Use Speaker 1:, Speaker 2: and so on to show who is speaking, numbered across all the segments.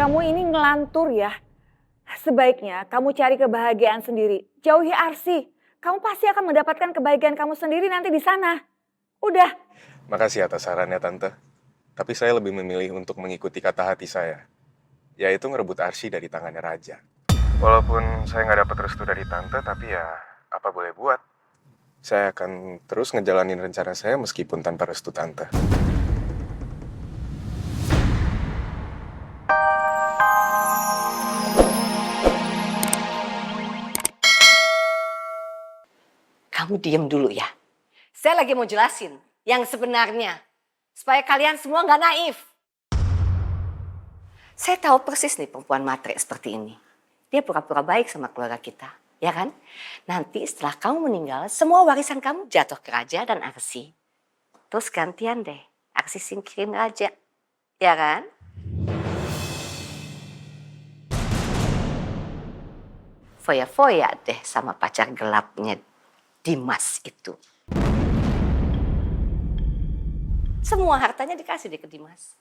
Speaker 1: Kamu ini ngelantur ya. Sebaiknya kamu cari kebahagiaan sendiri. Jauhi Arsy. Kamu pasti akan mendapatkan kebahagiaan kamu sendiri nanti di sana. Udah.
Speaker 2: Makasih atas sarannya, Tante. Tapi saya lebih memilih untuk mengikuti kata hati saya, yaitu ngerebut Arsy dari tangannya Raja. Walaupun saya nggak dapat restu dari Tante, tapi ya apa boleh buat. Saya akan terus ngejalanin rencana saya meskipun tanpa restu Tante.
Speaker 3: Kamu diem dulu ya. Saya lagi mau jelasin yang sebenarnya. Supaya kalian semua nggak naif. Saya tahu persis nih perempuan matre seperti ini. Dia pura-pura baik sama keluarga kita. Ya kan? Nanti setelah kamu meninggal, semua warisan kamu jatuh ke Raja dan Arsy. Terus gantian deh, Arsy singkirin Raja. Ya kan? Foya-foya deh sama pacar gelapnya Dimas itu. Semua hartanya dikasih deh ke Dimas.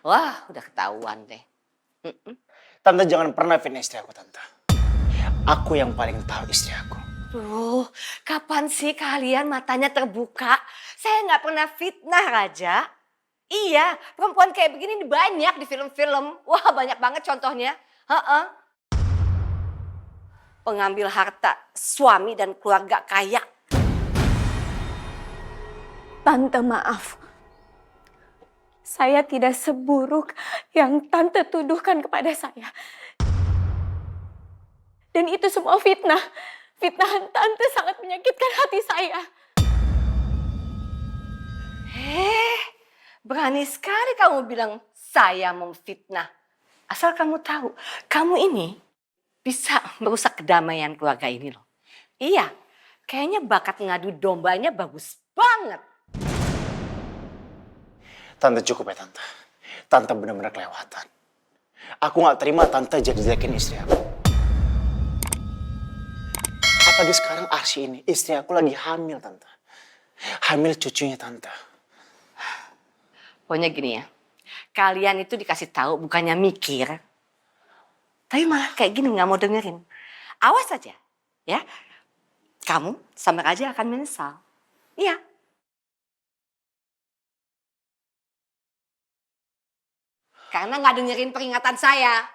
Speaker 3: Wah, udah ketahuan deh.
Speaker 4: Tante jangan pernah fitnah istri aku, Tante. Aku yang paling tahu istri aku.
Speaker 3: Duh, kapan sih kalian matanya terbuka? Saya nggak pernah fitnah, Raja. Iya, perempuan kayak begini banyak di film-film. Wah, banyak banget contohnya. Heeh. Pengambil harta suami dan keluarga kaya.
Speaker 1: Tante maaf. Saya tidak seburuk yang Tante tuduhkan kepada saya. Dan itu semua fitnah. Fitnahan Tante sangat menyakitkan hati saya.
Speaker 3: Berani sekali kamu bilang saya memfitnah. Asal kamu tahu, kamu ini bisa merusak kedamaian keluarga ini loh. Iya, kayaknya bakat ngadu dombanya bagus banget.
Speaker 4: Tante cukup ya, Tante. Tante benar-benar kelewatan. Aku gak terima Tante jelek-jelekin istri aku. Apalagi sekarang Arsy ini, istri aku lagi hamil, Tante. Hamil cucunya Tante.
Speaker 3: Pokoknya gini ya, kalian itu dikasih tahu bukannya mikir, tapi malah kayak gini nggak mau dengerin. Awas aja, ya. Kamu sama Raja akan menyesal. Iya. Karena nggak dengerin peringatan saya.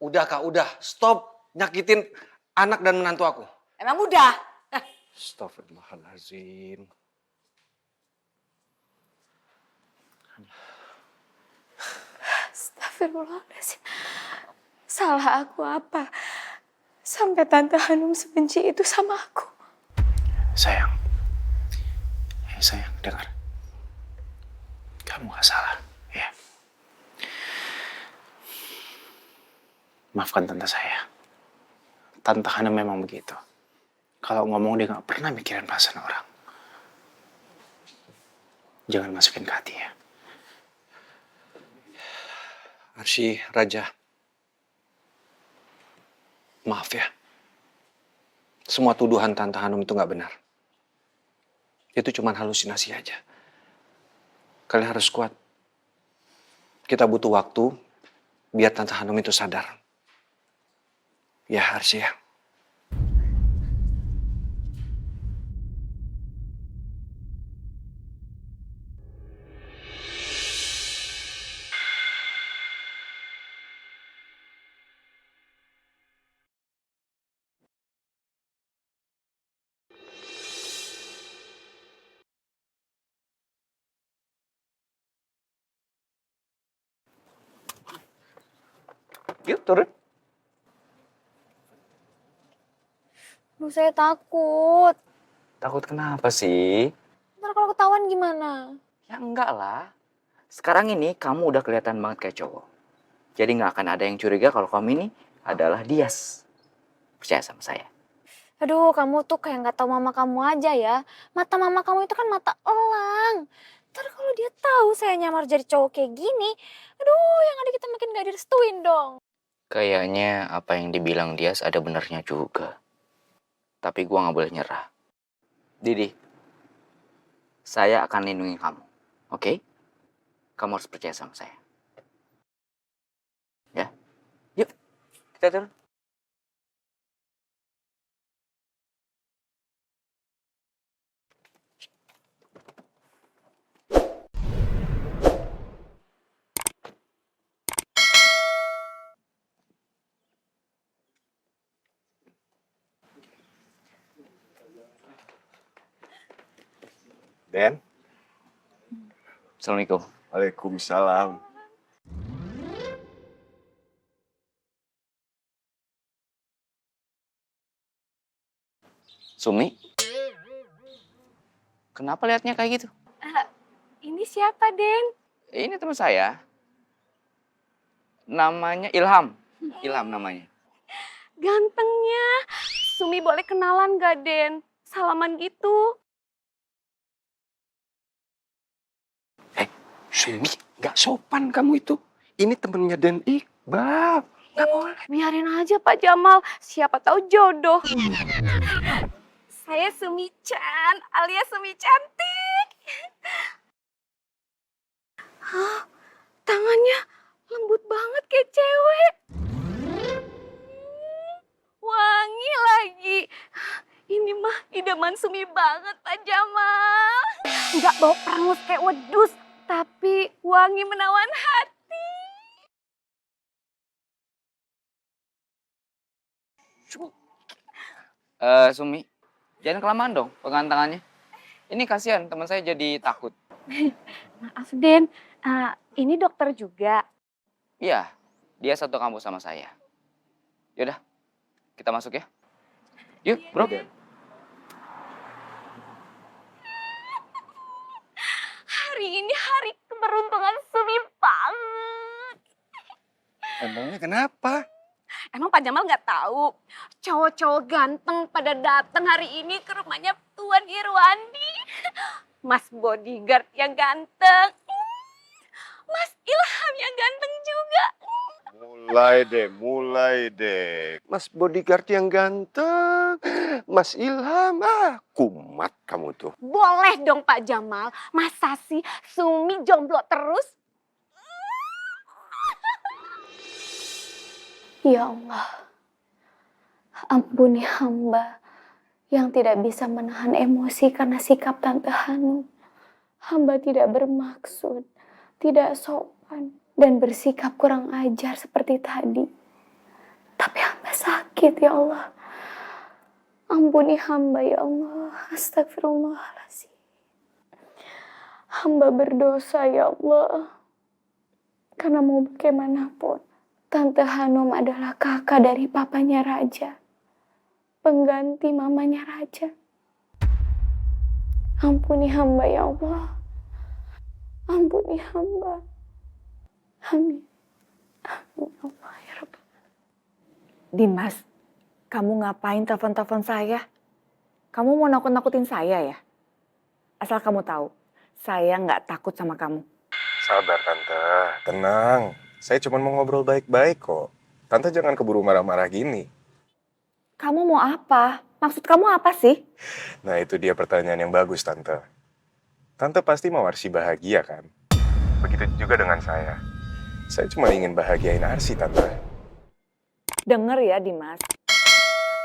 Speaker 5: Udah Kak, udah. Stop nyakitin anak dan menantu aku.
Speaker 3: Emang udah.
Speaker 5: Astagfirullahaladzim.
Speaker 1: Astagfirullahaladzim. Salah aku apa? Sampai Tante Hanum sebenci itu sama aku.
Speaker 4: Sayang. Sayang, dengar. Kamu gak salah, ya. Maafkan Tante saya. Tante Hanum memang begitu. Kalau ngomong dia gak pernah mikirin perasaan orang. Jangan masukin ke hati ya.
Speaker 5: Arsy, Raja. Maaf ya. Semua tuduhan Tante Hanum itu gak benar. Itu cuma halusinasi aja. Kalian harus kuat. Kita butuh waktu biar Tante Hanum itu sadar. Ya, Arsy ya. Yuk, turun.
Speaker 1: Saya takut.
Speaker 6: Takut kenapa sih?
Speaker 1: Ntar kalau ketahuan gimana?
Speaker 6: Ya enggak lah. Sekarang ini kamu udah kelihatan banget kayak cowok. Jadi nggak akan ada yang curiga kalau kamu ini adalah Dias. Percaya sama saya.
Speaker 1: Aduh, kamu tuh kayak nggak tahu mama kamu aja ya. Mata mama kamu itu kan mata elang. Ntar kalau dia tahu saya nyamar jadi cowok kayak gini, aduh, yang ada kita makin nggak direstuin dong.
Speaker 6: Kayaknya apa yang dibilang Dias ada benarnya juga. Tapi gua nggak boleh nyerah. Didi, saya akan lindungi kamu. Oke? Kamu harus percaya sama saya. Ya? kita turun.
Speaker 2: Den?
Speaker 6: Assalamualaikum.
Speaker 2: Waalaikumsalam.
Speaker 6: Sumi? Kenapa lihatnya kayak gitu?
Speaker 1: Ini siapa, Den?
Speaker 6: Ini teman saya. Namanya Ilham. Ilham namanya.
Speaker 7: Gantengnya. Sumi boleh kenalan gak, Den? Salaman gitu.
Speaker 5: Sumi, gak sopan kamu itu. Ini temennya Den Iqbal. Gak boleh.
Speaker 7: Biarin aja Pak Jamal. Siapa tahu jodoh. Saya Sumi Chan alias Sumi Cantik. Hah? Tangannya lembut banget kayak cewek. Wangi lagi. Ini mah idaman Sumi banget Pak Jamal. Nggak bau perangus kayak wedus. Tapi wangi menawan hati.
Speaker 6: Sumi, jangan kelamaan dong pegangan tangannya. Ini kasihan teman saya jadi takut.
Speaker 7: Maaf Den, ini dokter juga.
Speaker 6: Iya, dia satu kampus sama saya. Yaudah, kita masuk ya. Yuk, bro.
Speaker 7: Hari ini hari keberuntungan Sumi banget.
Speaker 5: Emangnya kenapa?
Speaker 7: Emang Pak Jamal nggak tahu cowok-cowok ganteng pada datang hari ini ke rumahnya Tuan Irwandi. Mas bodyguard yang ganteng. Mas Ilham yang ganteng juga.
Speaker 2: Mulai deh. Mas bodyguard yang ganteng, Mas Ilham, kumat kamu tuh.
Speaker 7: Boleh dong Pak Jamal. Masa sih Sumi jomblo terus?
Speaker 1: Ya Allah, ampuni hamba yang tidak bisa menahan emosi karena sikap Tante Hanum. Hamba tidak bermaksud, tidak sopan, dan bersikap kurang ajar seperti tadi. Tapi hamba sakit, ya Allah. Ampuni hamba, ya Allah. Astagfirullahaladzim. Hamba berdosa, ya Allah. Karena mau bagaimanapun, Tante Hanum adalah kakak dari papanya Raja. Pengganti mamanya Raja. Ampuni hamba, ya Allah. Ampuni hamba. Amin. Amin, ya Allah, ya Rabb.
Speaker 8: Dimas, kamu ngapain telepon-telepon saya? Kamu mau nakut-nakutin saya ya? Asal kamu tahu, saya nggak takut sama kamu.
Speaker 2: Sabar Tante, tenang. Saya cuma mau ngobrol baik-baik kok. Tante jangan keburu marah-marah gini.
Speaker 8: Kamu mau apa? Maksud kamu apa sih?
Speaker 2: Nah itu dia pertanyaan yang bagus Tante. Tante pasti mau Arsy bahagia kan? Begitu juga dengan saya. Saya cuma ingin bahagiain Arsy Tante.
Speaker 8: Dengar ya Dimas,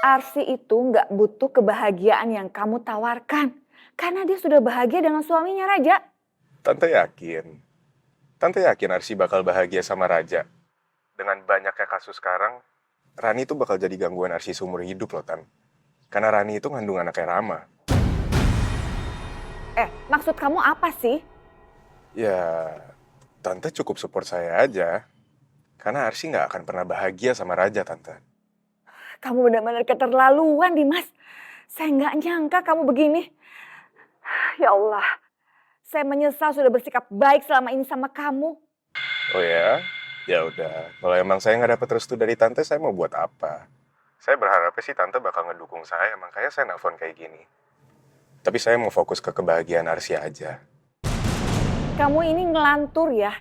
Speaker 8: Arsy itu nggak butuh kebahagiaan yang kamu tawarkan. Karena dia sudah bahagia dengan suaminya Raja.
Speaker 2: Tante yakin Arsy bakal bahagia sama Raja. Dengan banyaknya kasus sekarang, Rani itu bakal jadi gangguan Arsy seumur hidup loh, Tan. Karena Rani itu ngandung anaknya Rama.
Speaker 8: Maksud kamu apa sih?
Speaker 2: Ya, Tante cukup support saya aja. Karena Arsy nggak akan pernah bahagia sama Raja, Tante.
Speaker 8: Kamu benar-benar keterlaluan Dimas. Saya nggak nyangka kamu begini. Ya Allah, saya menyesal sudah bersikap baik selama ini sama kamu.
Speaker 2: Oh ya? Ya udah. Kalau emang saya nggak dapat restu dari Tante, saya mau buat apa? Saya berharapnya sih Tante bakal ngedukung saya, makanya saya nelfon kayak gini. Tapi saya mau fokus ke kebahagiaan Arsy aja.
Speaker 8: Kamu ini ngelantur ya.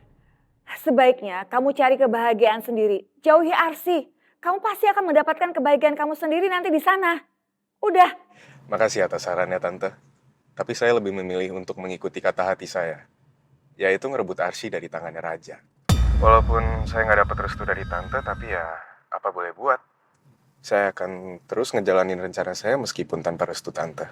Speaker 8: Sebaiknya kamu cari kebahagiaan sendiri. Jauhi Arsy. Kamu pasti akan mendapatkan kebahagiaan kamu sendiri nanti di sana. Udah.
Speaker 2: Makasih atas sarannya Tante. Tapi saya lebih memilih untuk mengikuti kata hati saya. Yaitu ngerebut Arsy dari tangannya Raja. Walaupun saya nggak dapat restu dari Tante, tapi ya apa boleh buat. Saya akan terus ngejalanin rencana saya meskipun tanpa restu tante.